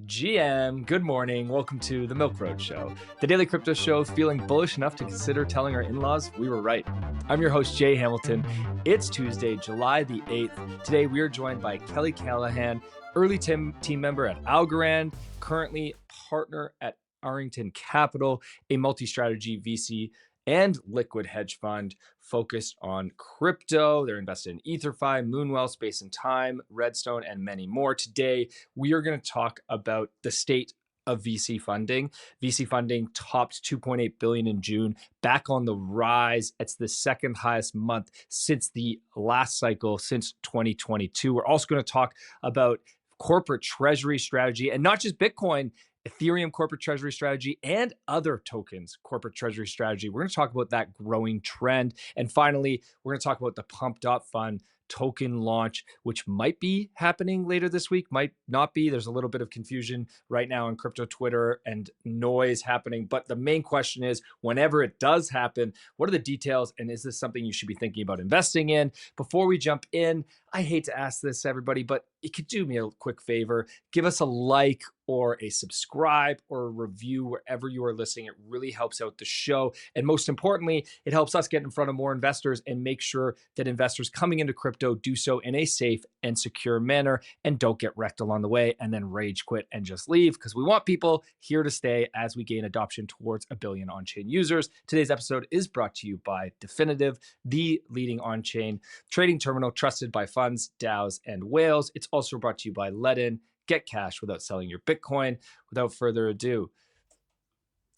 GM, good morning. Welcome to the Milk Road Show, the daily crypto show feeling bullish enough to consider telling our in-laws we were right. I'm your host, Jay Hamilton. It's Tuesday, July the 8th. Today, we are joined by Keli Callaghan, early team member at Algorand, currently partner at Arrington Capital, a multi-strategy VC and liquid hedge fund focused on crypto. They're invested in Etherfi, Moonwell, Space and Time, Redstone, and many more. Today, we are going to talk about the state of VC funding. VC funding topped 2.8 billion in June, back on the rise. It's the second highest month since the last cycle, since 2022. We're also going to talk about corporate treasury strategy, and not just Bitcoin, Ethereum corporate treasury strategy, and other tokens corporate treasury strategy. We're going to talk about that growing trend. And finally, we're going to talk about the Pump.fun token launch, which might be happening later this week, might not be. There's a little bit of confusion right now on crypto Twitter and noise happening. But the main question is, whenever it does happen, what are the details? And is this something you should be thinking about investing in? Before we jump in, I hate to ask this, everybody, but it could do me a quick favor. Give us a like or a subscribe or a review wherever you are listening. It really helps out the show. And most importantly, it helps us get in front of more investors and make sure that investors coming into crypto do so in a safe and secure manner and don't get wrecked along the way and then rage quit and just leave, because we want people here to stay as we gain adoption towards 1 billion on-chain users. Today's episode is brought to you by Definitve, the leading on-chain trading terminal trusted by funds, DAOs, and whales. It's also brought to you by Ledn. Get cash without selling your Bitcoin. Without further ado,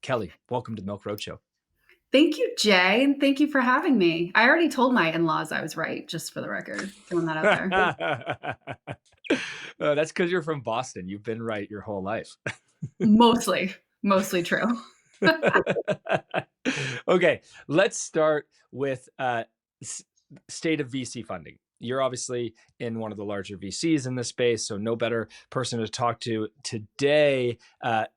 Keli, welcome to the Milk Road Show. Thank you, Jay, and thank you for having me. I already told my in-laws I was right, just for the record, throwing that out there. That's because you're from Boston. You've been right your whole life. Mostly true. Okay, let's start with state of VC funding. You're obviously in one of the larger VCs in this space, so no better person to talk to today. Yesterday,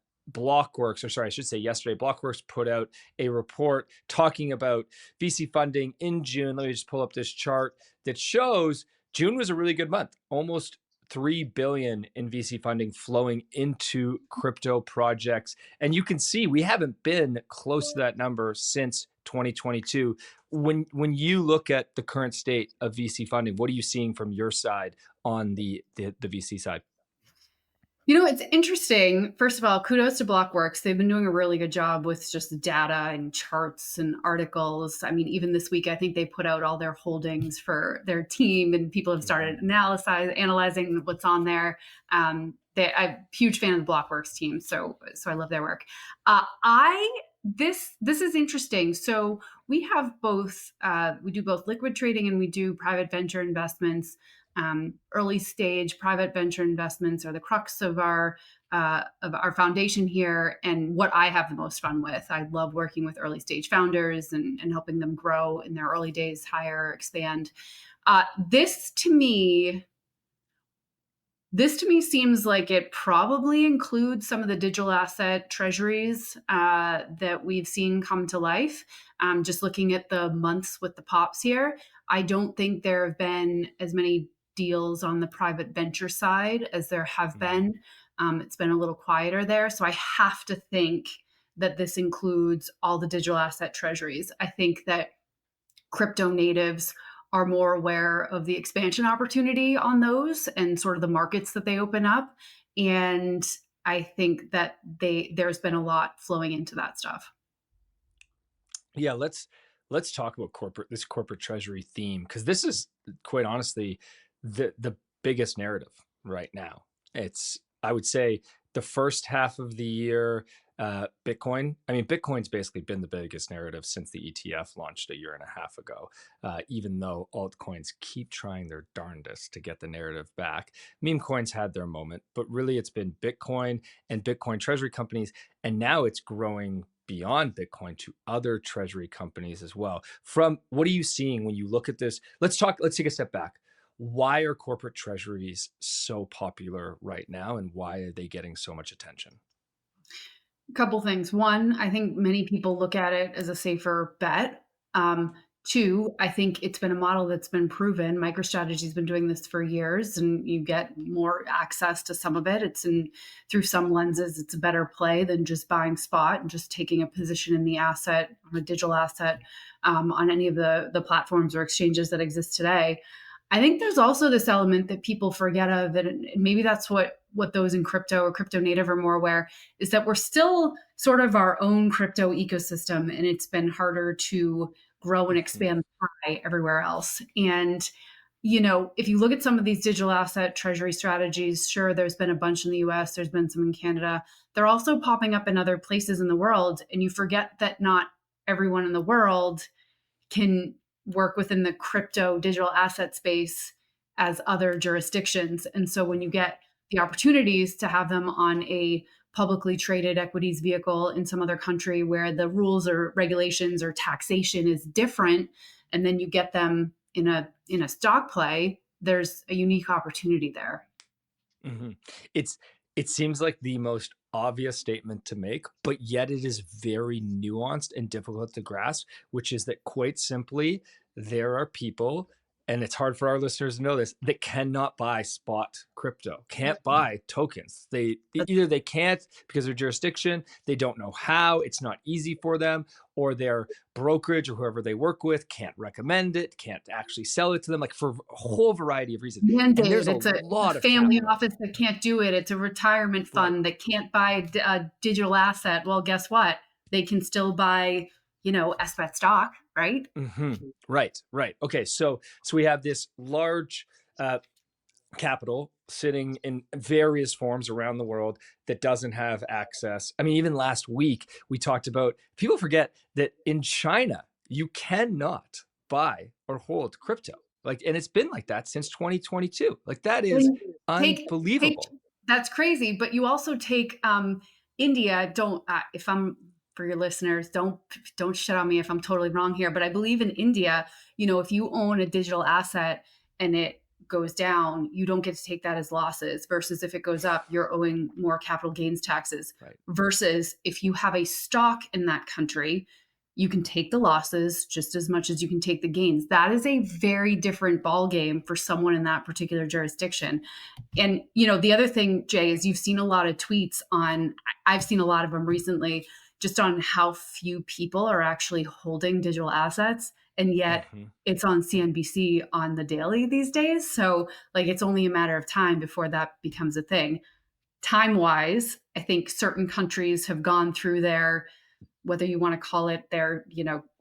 Blockworks put out a report talking about VC funding in June. Let me just pull up this chart that shows June was a really good month. Almost 3 billion in VC funding flowing into crypto projects. And you can see we haven't been close to that number since 2022. When you look at the current state of VC funding, what are you seeing from your side on the VC side? You know, it's interesting. First of all, kudos to Blockworks. They've been doing a really good job with just data and charts and articles. I mean, even this week, I think they put out all their holdings for their team, and people have started analyzing what's on there. I'm a huge fan of the Blockworks team, so I love their work. This is interesting. So we have both. We do both liquid trading and we do private venture investments. Early stage private venture investments are the crux of our foundation here, and what I have the most fun with. I love working with early stage founders and helping them grow in their early days, hire, expand. This to me seems like it probably includes some of the digital asset treasuries that we've seen come to life. Just looking at the months with the pops here, I don't think there have been as many deals on the private venture side as there have been. It's been a little quieter there. So I have to think that this includes all the digital asset treasuries. I think that crypto natives are more aware of the expansion opportunity on those and sort of the markets that they open up. And I think that there's been a lot flowing into that stuff. Yeah, let's talk about this corporate treasury theme, because this is quite honestly the biggest narrative right now. I would say the first half of the year, Bitcoin's basically been the biggest narrative since the ETF launched 1.5 years ago, even though altcoins keep trying their darndest to get the narrative back. Meme coins had their moment, but really it's been Bitcoin and Bitcoin treasury companies, and now it's growing beyond Bitcoin to other treasury companies as well. From what are you seeing when you look at this? Let's take a step back. Why are corporate treasuries so popular right now, and why are they getting so much attention? A couple things. One, I think many people look at it as a safer bet. Two, I think it's been a model that's been proven. MicroStrategy's been doing this for years, and you get more access to some of it. Through some lenses, it's a better play than just buying spot and just taking a position in the asset, on a digital asset, on any of the platforms or exchanges that exist today. I think there's also this element that people forget of, and maybe that's what those in crypto or crypto native are more aware, is that we're still sort of our own crypto ecosystem, and it's been harder to grow and expand the pie everywhere else. And if you look at some of these digital asset treasury strategies, sure, there's been a bunch in the US, there's been some in Canada. They're also popping up in other places in the world. And you forget that not everyone in the world can work within the crypto digital asset space as other jurisdictions. And so when you get the opportunities to have them on a publicly traded equities vehicle in some other country where the rules or regulations or taxation is different, and then you get them in a stock play, there's a unique opportunity there. Mm-hmm. It seems like the most obvious statement to make, but yet it is very nuanced and difficult to grasp, which is that quite simply, there are people, and it's hard for our listeners to know this, that cannot buy spot crypto, can't buy tokens. They can't because of jurisdiction, they don't know how, it's not easy for them, or their brokerage or whoever they work with can't recommend it, can't actually sell it to them, like for a whole variety of reasons. Mandate. And there's It's a lot of family capital. office that can't do it. It's a retirement fund that can't buy a digital asset. Well, guess what? They can still buy, SBET stock, right? Mm-hmm. Right. Okay, so we have this large capital sitting in various forms around the world that doesn't have access. I mean, even last week we talked about, people forget that in China you cannot buy or hold crypto. And it's been like that since 2022. That is unbelievable. That's crazy. But you also take India. If I'm, for your listeners, don't shit on me if I'm totally wrong here, but I believe in India, if you own a digital asset and it goes down, you don't get to take that as losses, versus if it goes up, you're owing more capital gains taxes. Right. Versus if you have a stock in that country, you can take the losses just as much as you can take the gains. That is a very different ball game for someone in that particular jurisdiction. And the other thing, Jay, is you've seen a lot of tweets I've seen a lot of them recently, just on how few people are actually holding digital assets. And yet it's on CNBC on the daily these days. So it's only a matter of time before that becomes a thing. Time-wise, I think certain countries have gone through their, whether you want to call it their,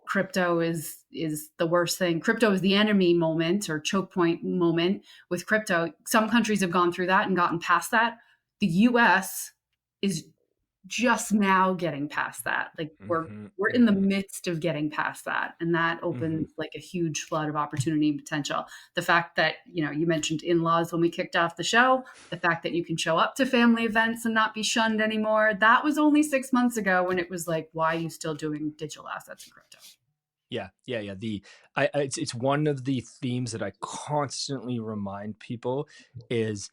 crypto is the worst thing. Crypto is the enemy moment or choke point moment with crypto. Some countries have gone through that and gotten past that. The US is just now getting past that. We're in the midst of getting past that, and that opens a huge flood of opportunity and potential. The fact that you mentioned in-laws when we kicked off the show, the fact that you can show up to family events and not be shunned anymore, that was only 6 months ago when it was why are you still doing digital assets in crypto? Yeah. It's one of the themes that I constantly remind people is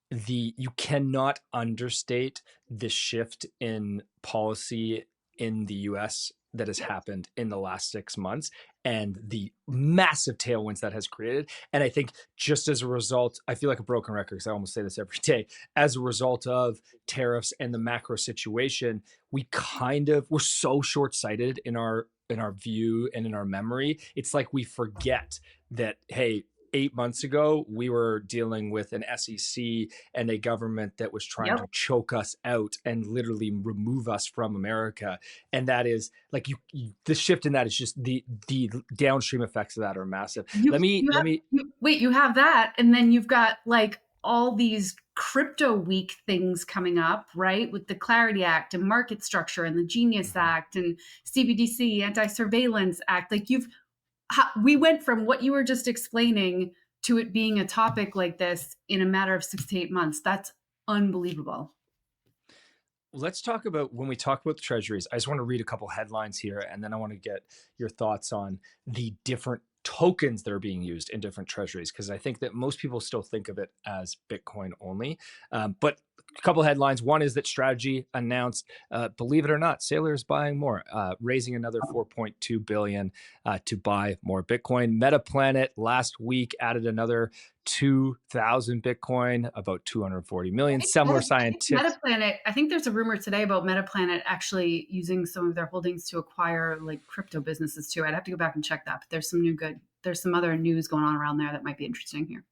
you cannot understate the shift in policy in the US that has happened in the last 6 months and the massive tailwinds that has created. And I think just as a result, I feel like a broken record because I almost say this every day, as a result of tariffs and the macro situation, we're so short-sighted in our view and in our memory. It's like we forget that, hey, 8 months ago, we were dealing with an SEC and a government that was trying to choke us out and literally remove us from America. And that is the shift in that is just the downstream effects of that are massive. You have that. And then you've got all these crypto week things coming up, right? With the Clarity Act and market structure and the Genius Act and CBDC, Anti-Surveillance Act. We went from what you were just explaining to it being a topic like this in a matter of 6 to 8 months. That's unbelievable. Let's talk about, when we talk about the treasuries, I just want to read a couple headlines here, and then I want to get your thoughts on the different tokens that are being used in different treasuries, because I think that most people still think of it as Bitcoin only. But a couple of headlines. One is that Strategy announced, believe it or not, Saylor is buying more, raising another $4.2 billion to buy more Bitcoin. Metaplanet last week added another 2,000 Bitcoin, about 240 million. Similar Scientific. Metaplanet, I think there's a rumor today about Metaplanet actually using some of their holdings to acquire like crypto businesses too. I'd have to go back and check that, but there's some other news going on around there that might be interesting here.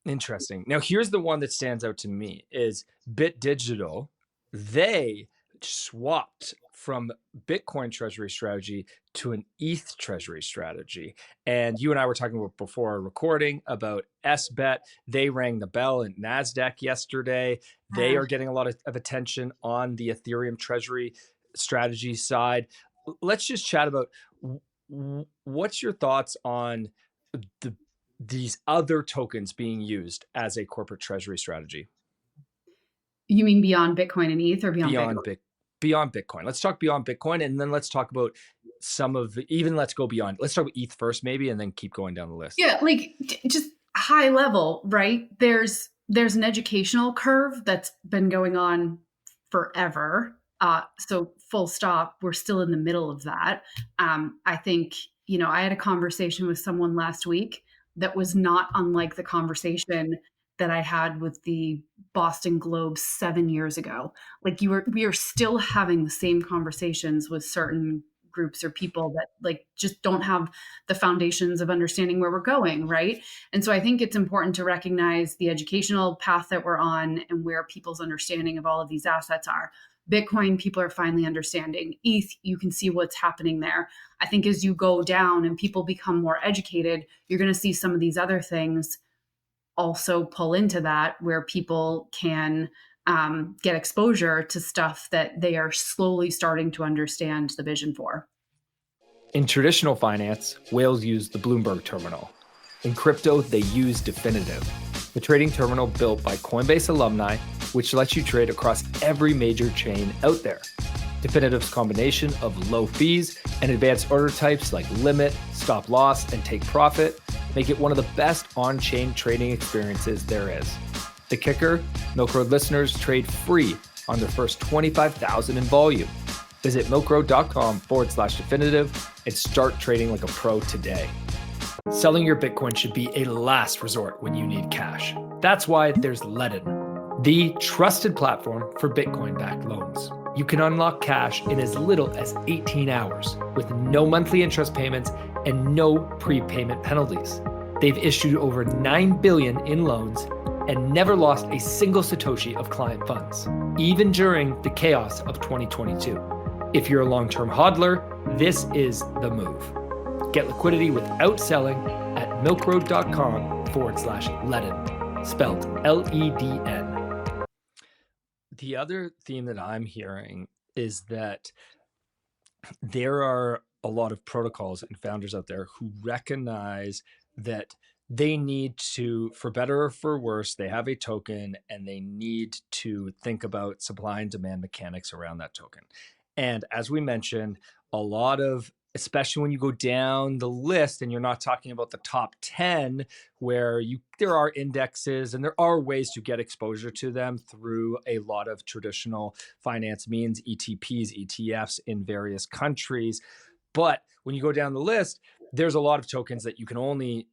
Interesting. Now, here's the one that stands out to me is Bit Digital. They swapped from Bitcoin Treasury strategy to an ETH Treasury strategy. And you and I were talking about before recording about SBET. They rang the bell at NASDAQ yesterday. They are getting a lot of attention on the Ethereum Treasury strategy side. Let's just chat about what's your thoughts on these other tokens being used as a corporate treasury strategy? You mean beyond Bitcoin and ETH or beyond Bitcoin? Beyond Bitcoin. Let's talk beyond Bitcoin, and then let's talk about let's go beyond. Let's start with ETH first maybe, and then keep going down the list. Yeah, like just high level, right? There's an educational curve that's been going on forever. So full stop, we're still in the middle of that. I think, I had a conversation with someone last week that was not unlike the conversation that I had with the Boston Globe 7 years ago. Like we are still having the same conversations with certain groups or people that like just don't have the foundations of understanding where we're going, right? And so I think it's important to recognize the educational path that we're on and where people's understanding of all of these assets are. Bitcoin, people are finally understanding. ETH, you can see what's happening there. I think as you go down and people become more educated, you're going to see some of these other things also pull into that, where people can get exposure to stuff that they are slowly starting to understand the vision for. In traditional finance, whales use the Bloomberg terminal. In crypto, they use Definitve, the trading terminal built by Coinbase alumni, which lets you trade across every major chain out there. Definitive's combination of low fees and advanced order types like limit, stop loss, and take profit make it one of the best on-chain trading experiences there is. The kicker, Milk Road listeners trade free on their first 25,000 in volume. Visit milkroad.com/Definitve and start trading like a pro today. Selling your Bitcoin should be a last resort when you need cash. That's why there's Ledn, the trusted platform for Bitcoin-backed loans. You can unlock cash in as little as 18 hours with no monthly interest payments and no prepayment penalties. They've issued over $9 billion in loans and never lost a single Satoshi of client funds, even during the chaos of 2022. If you're a long-term hodler, this is the move. Get liquidity without selling at milkroad.com/Ledn, spelled Ledn. The other theme that I'm hearing is that there are a lot of protocols and founders out there who recognize that they need to, for better or for worse, they have a token and they need to think about supply and demand mechanics around that token. And as we mentioned, a lot of, especially when you go down the list and you're not talking about the top 10, where there are indexes and there are ways to get exposure to them through a lot of traditional finance means, ETPs, ETFs in various countries. But when you go down the list, there's a lot of tokens that you can only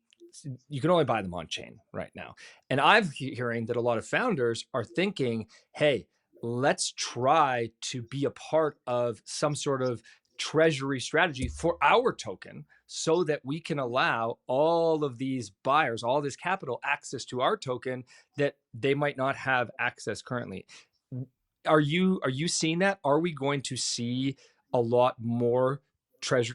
buy them on chain right now. And I'm hearing that a lot of founders are thinking, hey, let's try to be a part of some sort of treasury strategy for our token so that we can allow all of these buyers, all this capital, access to our token that they might not have access currently. Are you seeing that? Are we going to see a lot more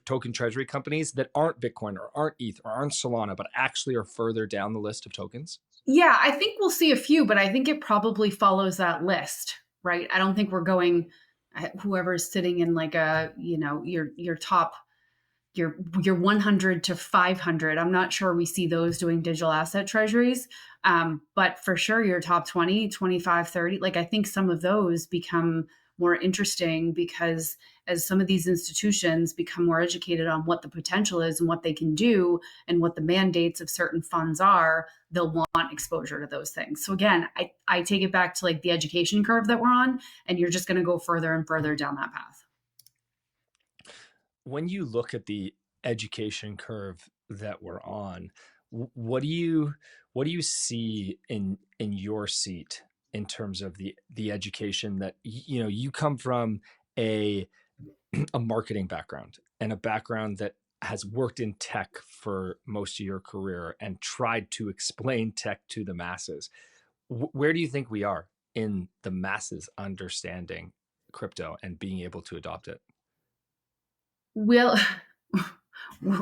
token treasury companies that aren't Bitcoin or aren't ETH or aren't Solana, but actually are further down the list of tokens? Yeah, I think we'll see a few, but I think it probably follows that list, right? I don't think we're going, whoever's sitting in like a, your top, your 100 to 500. I'm not sure we see those doing digital asset treasuries. But for sure, your top 20, 25, 30, like I think some of those become more interesting, because as some of these institutions become more educated on what the potential is and what they can do and what the mandates of certain funds are, they'll want exposure to those things. So again, I take it back to like the education curve that we're on, and you're just going to go further and further down that path. When you look at the education curve that we're on, what do you see in your seat in terms of the education that you come from a marketing background and a background that has worked in tech for most of your career and tried to explain tech to the masses. Where do you think we are in the masses understanding crypto and being able to adopt it? Well,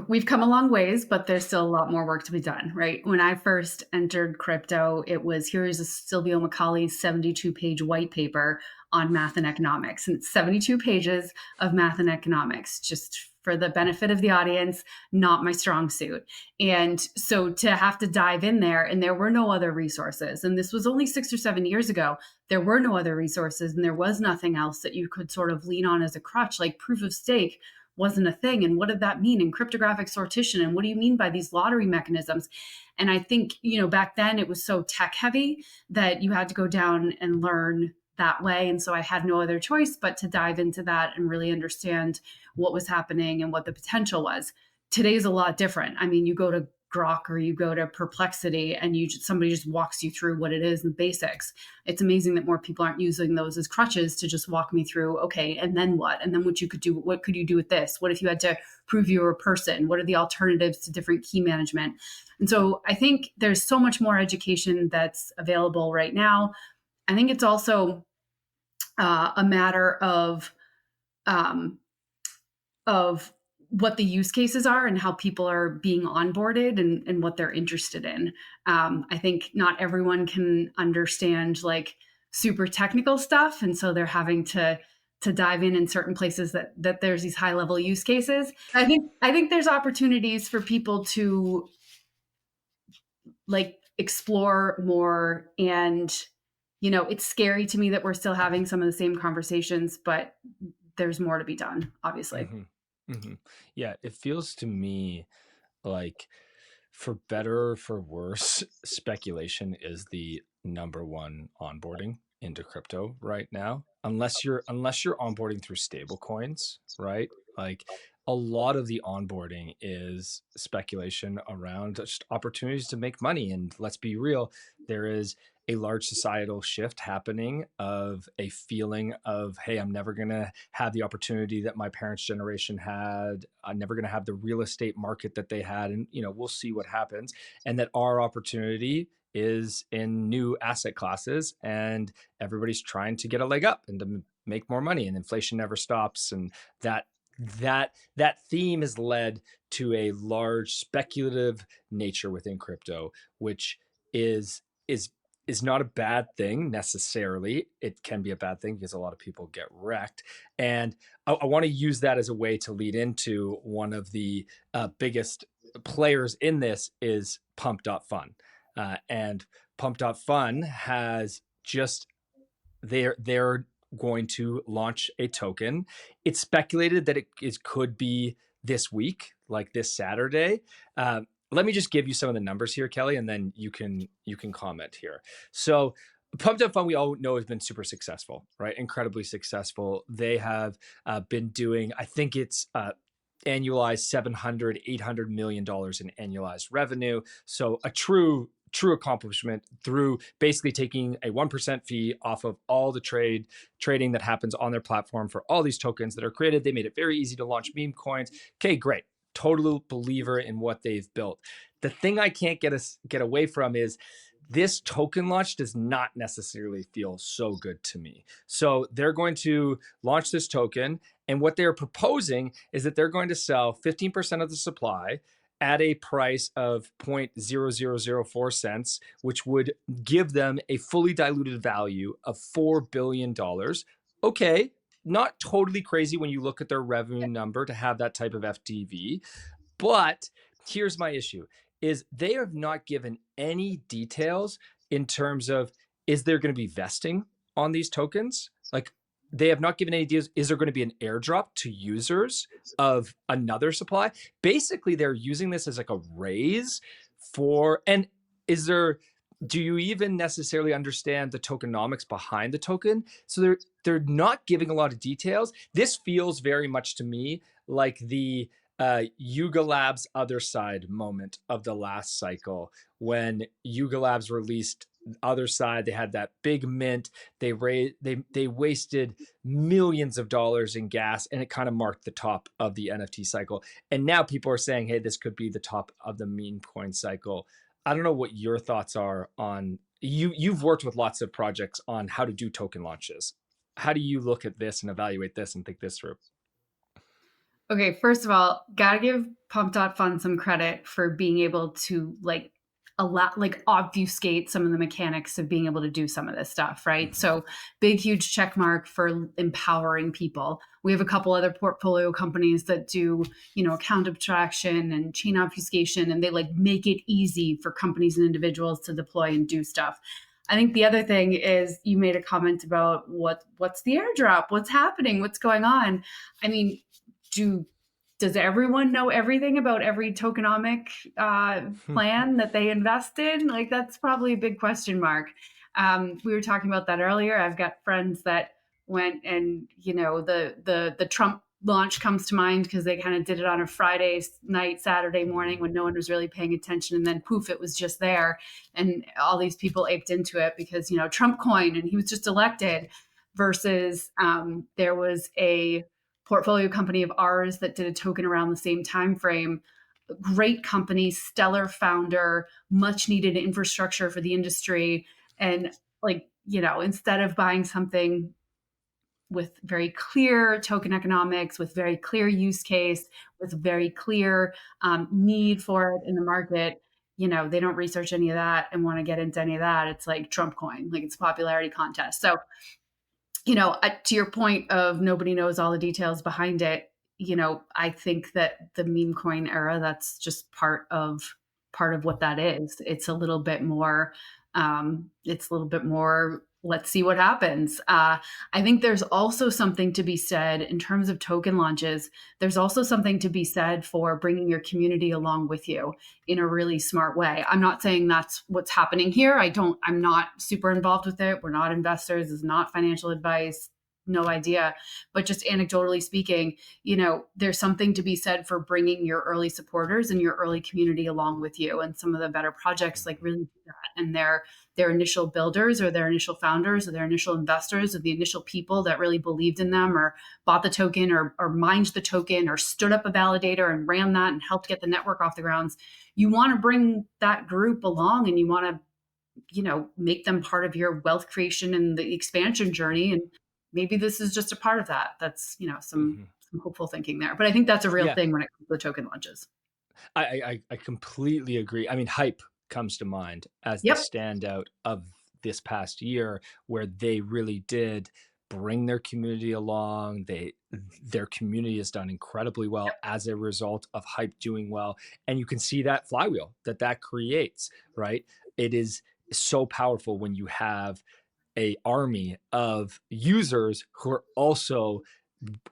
we've come a long ways, but there's still a lot more work to be done, right? When I first entered crypto, it was, here is a Silvio Macaulay's 72-page white paper on math and economics. And it's 72 pages of math and economics, just for the benefit of the audience, not my strong suit. And so to have to dive in there, and there were no other resources, and this was only 6 or 7 years ago, there were no other resources, and there was nothing else that you could sort of lean on as a crutch, like proof of stake wasn't a thing. And what did that mean? And cryptographic sortition. And what do you mean by these lottery mechanisms? And I think, back then it was so tech heavy that you had to go down and learn that way. And so I had no other choice but to dive into that and really understand what was happening and what the potential was. Today's a lot different. I mean, you go to Grok or you go to Perplexity and somebody just walks you through what it is and basics. It's amazing that more people aren't using those as crutches to just walk me through, okay, and then what? And then what you could do, what could you do with this? What if you had to prove you were a person? What are the alternatives to different key management? And so I think there's so much more education that's available right now. I think it's also a matter of what the use cases are and how people are being onboarded and what they're interested in. I think not everyone can understand like super technical stuff. And so they're having to dive in certain places that there's these high level use cases. I think there's opportunities for people to like explore more. And, it's scary to me that we're still having some of the same conversations, but there's more to be done, obviously. Mm-hmm. Mm-hmm. Yeah, it feels to me like, for better or for worse, speculation is the number one onboarding into crypto right now. Unless you're onboarding through stable coins, right? Like, a lot of the onboarding is speculation around just opportunities to make money. And let's be real, there is a large societal shift happening of a feeling of, hey, I'm never going to have the opportunity that my parents' generation had. I'm never going to have the real estate market that they had. And, we'll see what happens. And that our opportunity is in new asset classes, and everybody's trying to get a leg up and to make more money, and inflation never stops. And that theme has led to a large speculative nature within crypto, which is not a bad thing necessarily. It can be a bad thing because a lot of people get wrecked. And I want to use that as a way to lead into one of the biggest players in this is Pump.fun. And Pump.fun has just, they're going to launch a token. It's speculated that it could be this week, like this Saturday. Let me just give you some of the numbers here, Kelly, and then you can comment here. So Pump.fun, we all know, has been super successful, right? Incredibly successful. They have been doing, I think it's annualized $700-800 million in annualized revenue. So a true accomplishment through basically taking a 1% fee off of all the trading that happens on their platform for all these tokens that are created. They made it very easy to launch meme coins. Okay, great. Total believer in what they've built. The thing I can't get away from is this token launch does not necessarily feel so good to me. So they're going to launch this token, and what they're proposing is that they're going to sell 15% of the supply at a price of 0.0004 cents, which would give them a fully diluted value of $4 billion. Okay, not totally crazy when you look at their revenue number to have that type of FTV. But here's my issue, is they have not given any details in terms of, is there going to be vesting on these tokens? Like, they have not given any deals. Is there going to be an airdrop to users of another supply? Basically, they're using this as like a raise for, and is there, do you even necessarily understand the tokenomics behind the token? So they're not giving a lot of details. This feels very much to me like the Yuga Labs other side moment of the last cycle, when Yuga Labs released other side. They had that big mint. They wasted millions of dollars in gas, and it kind of marked the top of the NFT cycle. And now people are saying, hey, this could be the top of the meme coin cycle. I don't know what your thoughts are on, you've worked with lots of projects on how to do token launches. How do you look at this and evaluate this and think this through? Okay, first of all, gotta give Pump.fun some credit for being able to obfuscate some of the mechanics of being able to do some of this stuff, right? Mm-hmm. So big, huge check mark for empowering people. We have a couple other portfolio companies that do, account abstraction and chain obfuscation, and they make it easy for companies and individuals to deploy and do stuff. I think the other thing is, you made a comment about what's the airdrop, what's happening, what's going on. I mean, does everyone know everything about every tokenomic plan that they invest in? That's probably a big question mark. We were talking about that earlier. I've got friends that went, and the Trump launch comes to mind because they kind of did it on a Friday night, Saturday morning when no one was really paying attention, and then poof, it was just there, and all these people aped into it because Trump coin, and he was just elected. Versus there was a portfolio company of ours that did a token around the same time frame. Great company, stellar founder, much needed infrastructure for the industry. And instead of buying something with very clear token economics, with very clear use case, with very clear need for it in the market, they don't research any of that and want to get into any of that. It's like Trump coin, it's a popularity contest. So to your point of nobody knows all the details behind it, I think that the meme coin era, that's just part of what that is. It's a little bit more, let's see what happens. I think there's also something to be said in terms of token launches. There's also something to be said for bringing your community along with you in a really smart way. I'm not saying that's what's happening here. I'm not super involved with it. We're not investors. It's not financial advice. No idea. But just anecdotally speaking, there's something to be said for bringing your early supporters and your early community along with you. And some of the better projects really do that. And their initial builders or their initial founders or their initial investors or the initial people that really believed in them or bought the token or mined the token or stood up a validator and ran that and helped get the network off the grounds. You want to bring that group along, and you want to, make them part of your wealth creation and the expansion journey. And maybe this is just a part of that. That's, some hopeful thinking there. But I think that's a real thing when it comes to the token launches. I completely agree. I mean, Hype comes to mind as the standout of this past year, where they really did bring their community along. Their community has done incredibly well as a result of Hype doing well. And you can see that flywheel that creates, right? It is so powerful when you have a army of users who are also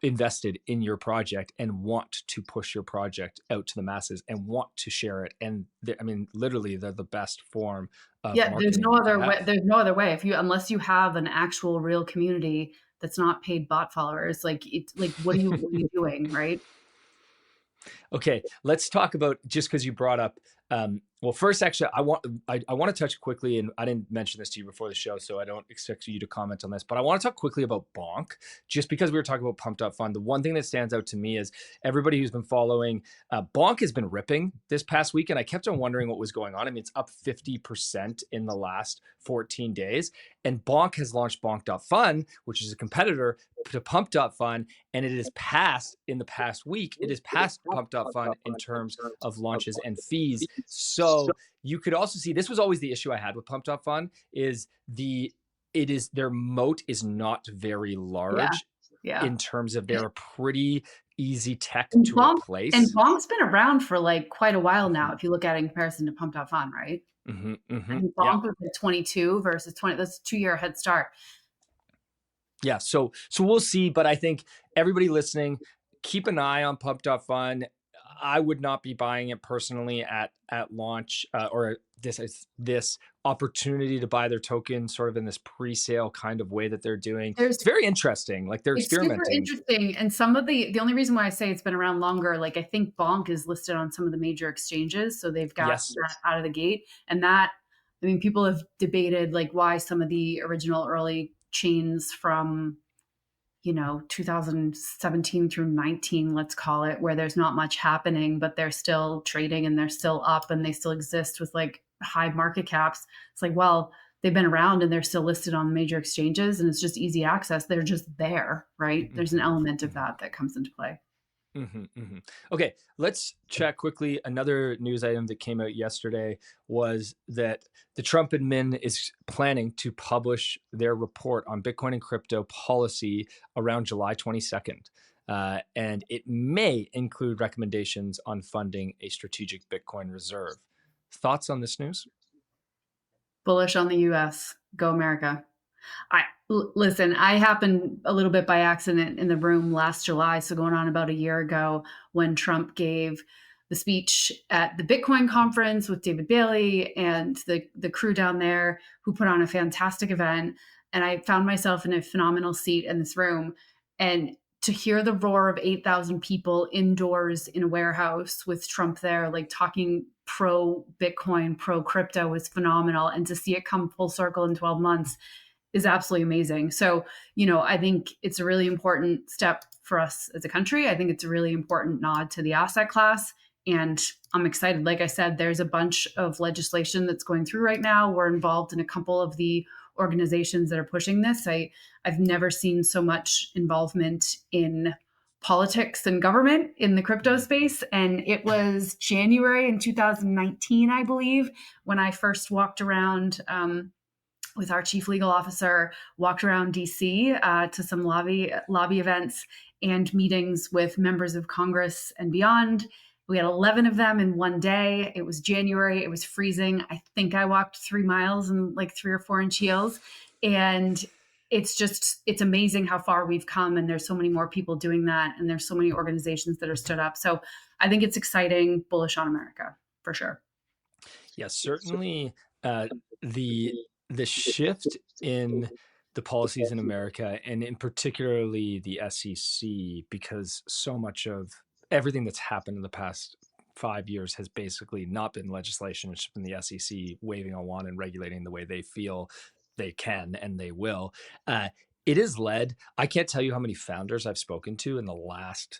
invested in your project and want to push your project out to the masses and want to share it. And literally they're the best form of marketing. There's no other way. There's no other way. Unless you have an actual real community that's not paid bot followers, what are you doing, right? Okay, let's talk about, just because you brought up, well, first, actually, I want to touch quickly, and I didn't mention this to you before the show, so I don't expect you to comment on this, but I want to talk quickly about Bonk, just because we were talking about Pump.fun. The one thing that stands out to me is everybody who's been following, Bonk has been ripping this past week, and I kept on wondering what was going on. I mean, it's up 50% in the last 14 days, and Bonk has launched Bonk.fun, which is a competitor to Pump.fun, and it is passed in the past week. It is passed Pump.fun in terms of launches and fees. So you could also see, this was always the issue I had with Pump.fun, is their moat is not very large in terms of they're a pretty easy tech to replace. And Bonk's been around for quite a while now, if you look at it in comparison to Pump.fun, right? I mean, Bonk was at 22 versus 20. That's a 2-year head start. Yeah, so we'll see, but I think everybody listening, keep an eye on Pump.fun. I would not be buying it personally at launch, or this opportunity to buy their token sort of in this pre-sale kind of way that they're doing. There's It's very interesting. Like they're It's super experimenting. interesting, and some of the only reason why I say it's been around longer, like I think Bonk is listed on some of the major exchanges, so they've got Yes. that out of the gate. And that, I mean, people have debated like why some of the original early chains from 2017 through 19, let's call it, where there's not much happening, but they're still trading and they're still up and they still exist with like high market caps. It's like, well, they've been around and they're still listed on major exchanges and it's just easy access. They're just there, right? There's an element of that comes into play. Okay, let's check quickly. Another news item that came out yesterday was that the Trump admin is planning to publish their report on Bitcoin and crypto policy around July 22nd. And it may include recommendations on funding a strategic Bitcoin reserve. Thoughts on this news? Bullish on the US. Go America. Listen, I happened a little bit by accident in the room last July, so going on about a year ago, when Trump gave the speech at the Bitcoin conference with David Bailey and the crew down there, who put on a fantastic event. And I found myself in a phenomenal seat in this room. And to hear the roar of 8,000 people indoors in a warehouse with Trump there, like talking pro Bitcoin, pro crypto, was phenomenal. And to see it come full circle in 12 months is absolutely amazing. So, I think it's a really important step for us as a country. I think it's a really important nod to the asset class. And I'm excited. Like I said, there's a bunch of legislation that's going through right now. We're involved in a couple of the organizations that are pushing this. I've never seen so much involvement in politics and government in the crypto space. And it was January in 2019, I believe, when I first walked around with our chief legal officer, walked around DC to some lobby events and meetings with members of Congress and beyond. We had 11 of them in one day. It was January. It was freezing. I think I walked 3 miles in like 3 or 4 inch heels. And it's amazing how far we've come. And there's so many more people doing that. And there's so many organizations that are stood up. So I think it's exciting, bullish on America for sure. Yes, certainly the shift in the policies in America, and in particularly the SEC, because so much of everything that's happened in the past 5 years has basically not been legislation. It's been the SEC waving a wand and regulating the way they feel they can and they will. It is led. I can't tell you how many founders I've spoken to in the last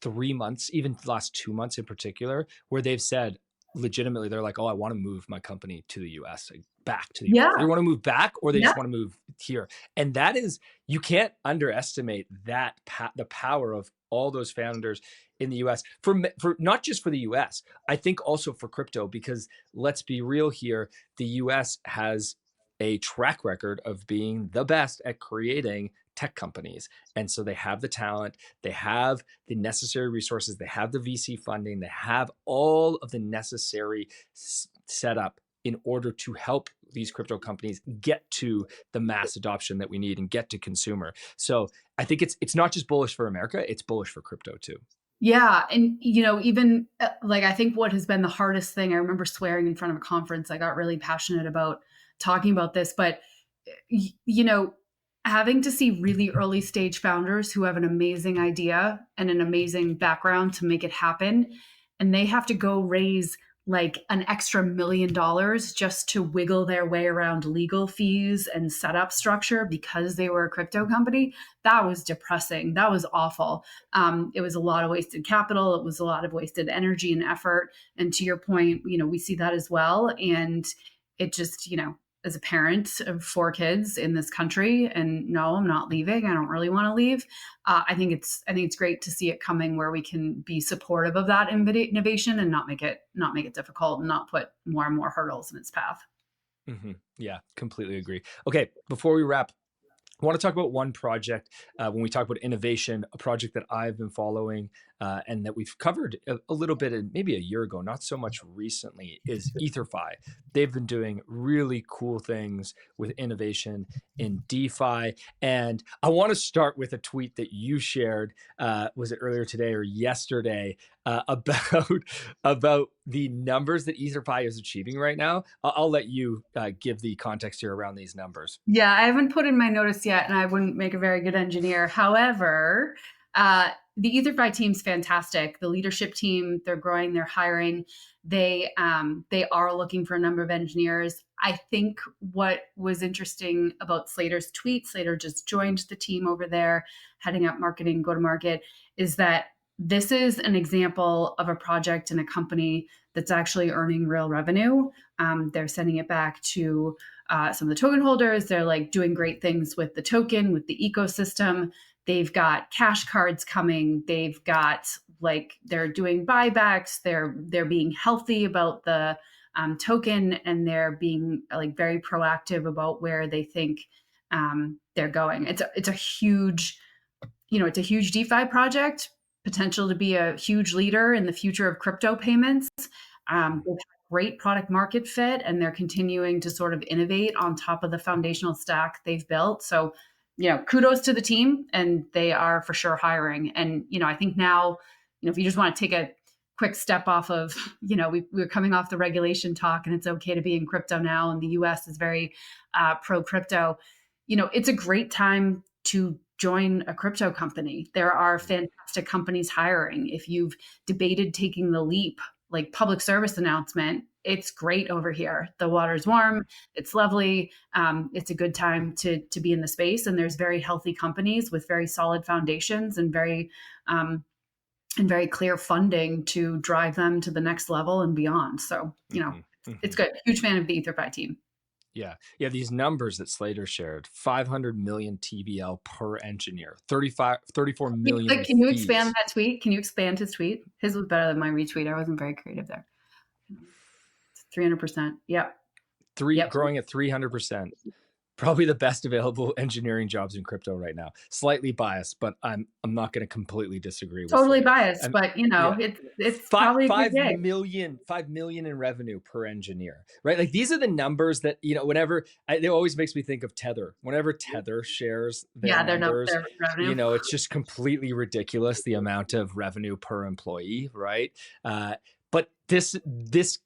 3 months, even the last 2 months in particular, where they've said, legitimately, they're like, oh, I want to move my company to the US, like back to the US. Yeah. They want to move back, or they Yeah. just want to move here. And that is, you can't underestimate that the power of all those founders in the US, for not just for the US, I think also for crypto, because let's be real here, the US has a track record of being the best at creating tech companies. And so they have the talent, they have the necessary resources, they have the VC funding, they have all of the necessary setup in order to help these crypto companies get to the mass adoption that we need and get to consumer. So I think it's not just bullish for America, it's bullish for crypto too. Yeah. And, even like, I think what has been the hardest thing, I remember swearing in front of a conference, I got really passionate about talking about this, but, having to see really early stage founders who have an amazing idea and an amazing background to make it happen, and they have to go raise like an extra $1 million just to wiggle their way around legal fees and setup structure because they were a crypto company. That was depressing. That was awful. It was a lot of wasted capital. It was a lot of wasted energy and effort. And to your point, we see that as well. And it just, as a parent of 4 kids in this country, and no, I'm not leaving. I don't really want to leave. I think it's great to see it coming where we can be supportive of that innovation and not make it difficult and not put more and more hurdles in its path. Yeah, completely agree. Okay, before we wrap, I want to talk about one project when we talk about innovation, a project that I've been following and that we've covered a little bit maybe a year ago, not so much recently, is Etherfi. They've been doing really cool things with innovation in DeFi. And I want to start with a tweet that you shared, was it earlier today or yesterday, about the numbers that Etherfi is achieving right now. I'll let you give the context here around these numbers. Yeah, I haven't put in my notice yet, and I wouldn't make a very good engineer. However, the Etherfi team's fantastic. The leadership team, they're growing, they're hiring. They are looking for a number of engineers. I think what was interesting about Slater's tweet, Slater just joined the team over there, heading up marketing, go-to-market, is that this is an example of a project and a company that's actually earning real revenue. They're sending it back to some of the token holders. They're like doing great things with the token, with the ecosystem. They've got cash cards coming. They've got they're doing buybacks. They're being healthy about the token, and they're being very proactive about where they think they're going. It's a huge, it's a huge DeFi project, potential to be a huge leader in the future of crypto payments. They've had great product market fit, and they're continuing to sort of innovate on top of the foundational stack they've built. So, kudos to the team, and they are for sure hiring. And, I think now, if you just want to take a quick step off of, we're coming off the regulation talk, and it's okay to be in crypto now, and the US is very pro crypto. It's a great time to join a crypto company. There are fantastic companies hiring. If you've debated taking the leap, like public service announcement, it's great over here. The water's warm. It's lovely. It's a good time to be in the space. And there's very healthy companies with very solid foundations and very clear funding to drive them to the next level and beyond. So, it's good. Huge fan of the Etherfi team. Yeah. These numbers that Slater shared: 500 million TVL per engineer, 34 million. Can you expand that tweet? Can you expand his tweet? His was better than my retweet. I wasn't very creative there. 300%. Yep. Growing at 300%. Probably the best available engineering jobs in crypto right now. Slightly biased, but I'm not going to completely disagree with totally biased, but it's probably $5 million in revenue per engineer, right? Like, these are the numbers that, whenever it always makes me think of Tether. Whenever Tether shares their numbers, their revenue. It's just completely ridiculous, the amount of revenue per employee, right? But this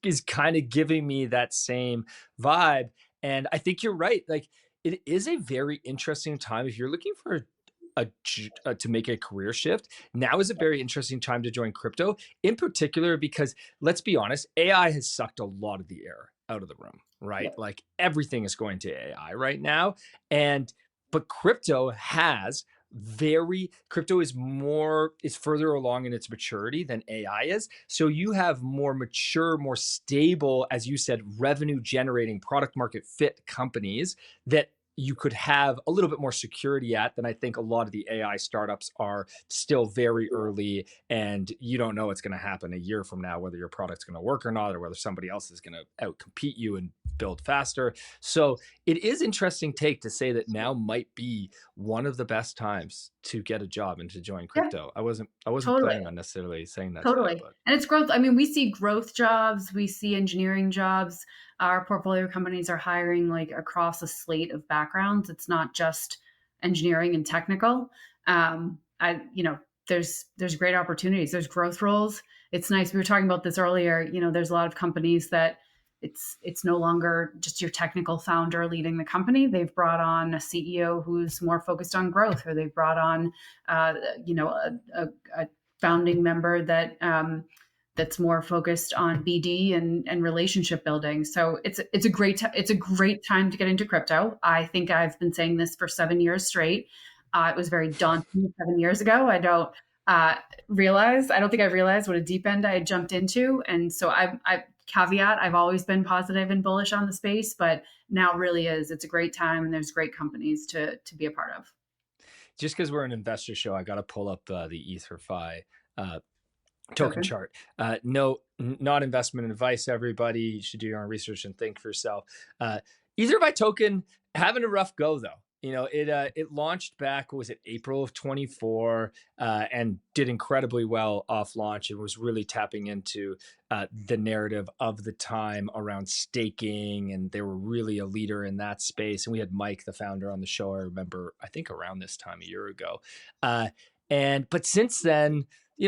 is kind of giving me that same vibe. And I think you're right. Like, it is a very interesting time if you're looking for to make a career shift. Now is a very interesting time to join crypto, in particular because, let's be honest, AI has sucked a lot of the air out of the room, right? Yeah. Like, everything is going to AI right now, but crypto is further along in its maturity than AI is. So you have more mature, more stable, as you said, revenue generating, product market fit companies that you could have a little bit more security at than I think a lot of the AI startups are still very early, and you don't know what's going to happen a year from now, whether your product's going to work or not, or whether somebody else is going to outcompete you and build faster. So it is interesting take to say that now might be one of the best times to get a job and to join crypto. Yeah. I wasn't planning on necessarily saying that. Totally. Today, and it's growth. I mean, we see growth jobs, we see engineering jobs. Our portfolio companies are hiring across a slate of backgrounds. It's not just engineering and technical. There's great opportunities. There's growth roles. It's nice. We were talking about this earlier. There's a lot of companies that it's no longer just your technical founder leading the company. They've brought on a CEO who's more focused on growth, or they've brought on a founding member that's more focused on BD and relationship building. So it's a great time to get into crypto. I think I've been saying this for 7 years straight. It was very daunting 7 years ago. I don't think I realized what a deep end I had jumped into. And so I caveat, I've always been positive and bullish on the space, but now really it's a great time, and there's great companies to be a part of. Just because we're an investor show, I got to pull up the Etherfi token chart. No, not investment advice, everybody. You should do your own research and think for yourself. Etherfi token having a rough go, though. It launched back, was it April of 24, and did incredibly well off launch and was really tapping into the narrative of the time around staking. And they were really a leader in that space. And we had Mike, the founder, on the show. I remember, I think around this time a year ago. But since then,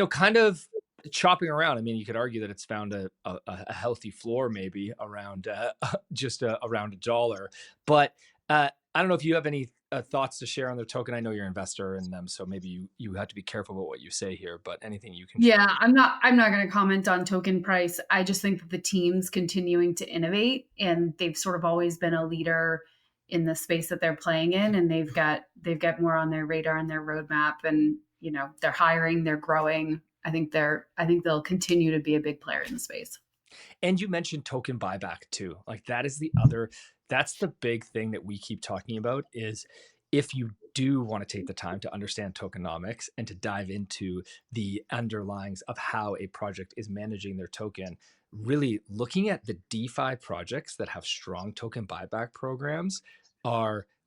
kind of chopping around. I mean, you could argue that it's found a healthy floor, maybe around just around $1. But I don't know if you have any thoughts to share on the token. I know you're an investor in them, so maybe you have to be careful about what you say here, but anything you can share. Yeah, I'm not going to comment on token price. I just think that the team's continuing to innovate, and they've sort of always been a leader in the space that they're playing in, and they've got more on their radar and their roadmap, and they're hiring, they're growing. I think they'll continue to be a big player in the space. And you mentioned token buyback too. Like that's the big thing that we keep talking about, is if you do want to take the time to understand tokenomics and to dive into the underlyings of how a project is managing their token, really looking at the DeFi projects that have strong token buyback programs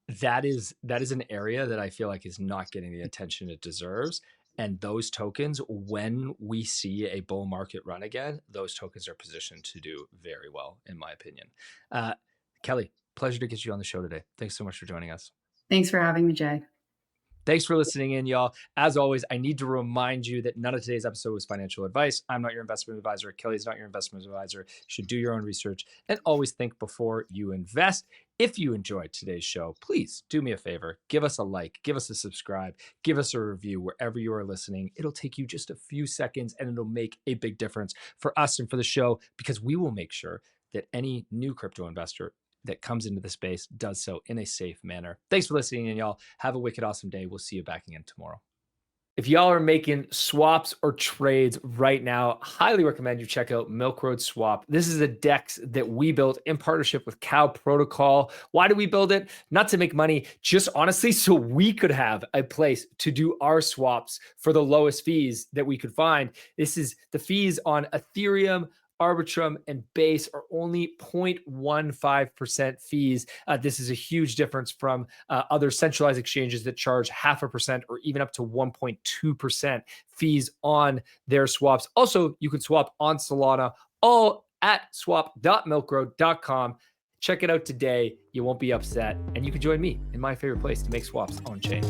that is an area that I feel like is not getting the attention it deserves. And those tokens, when we see a bull market run again, those tokens are positioned to do very well, in my opinion. Keli, pleasure to get you on the show today. Thanks so much for joining us. Thanks for having me, Jay. Thanks for listening in, y'all. As always, I need to remind you that none of today's episode was financial advice. I'm not your investment advisor. Keli's not your investment advisor. You should do your own research and always think before you invest. If you enjoyed today's show, please do me a favor. Give us a like, give us a subscribe, give us a review wherever you are listening. It'll take you just a few seconds and it'll make a big difference for us and for the show, because we will make sure that any new crypto investor that comes into the space does so in a safe manner. Thanks for listening, and y'all have a wicked awesome day. We'll see you back again tomorrow. If y'all are making swaps or trades right now, highly recommend you check out Milk Road Swap. This is a DEX that we built in partnership with Cow Protocol. Why did we build it? Not to make money, just honestly so we could have a place to do our swaps for the lowest fees that we could find. This is the fees on Ethereum, Arbitrum, and Base are only 0.15% fees. This is a huge difference from other centralized exchanges that charge 0.5% or even up to 1.2% fees on their swaps. Also, you can swap on Solana, all at swap.milkroad.com. Check it out today. You won't be upset. And you can join me in my favorite place to make swaps on chain.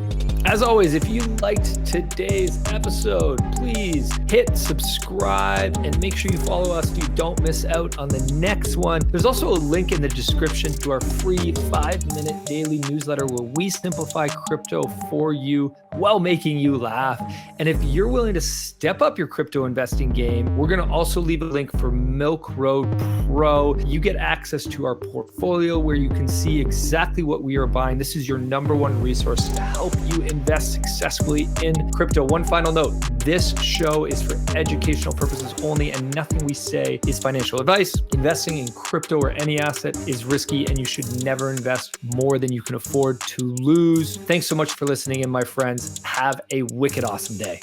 As always, if you liked today's episode, please hit subscribe and make sure you follow us so you don't miss out on the next one. There's also a link in the description to our free 5-minute daily newsletter where we simplify crypto for you while making you laugh. And if you're willing to step up your crypto investing game, we're going to also leave a link for Milk Road Pro. You get access to our portfolio where you can see exactly what we are buying. This is your #1 resource to help you invest successfully in crypto. One final note, this show is for educational purposes only, and nothing we say is financial advice. Investing in crypto or any asset is risky, and you should never invest more than you can afford to lose. Thanks so much for listening in, my friends. Have a wicked awesome day.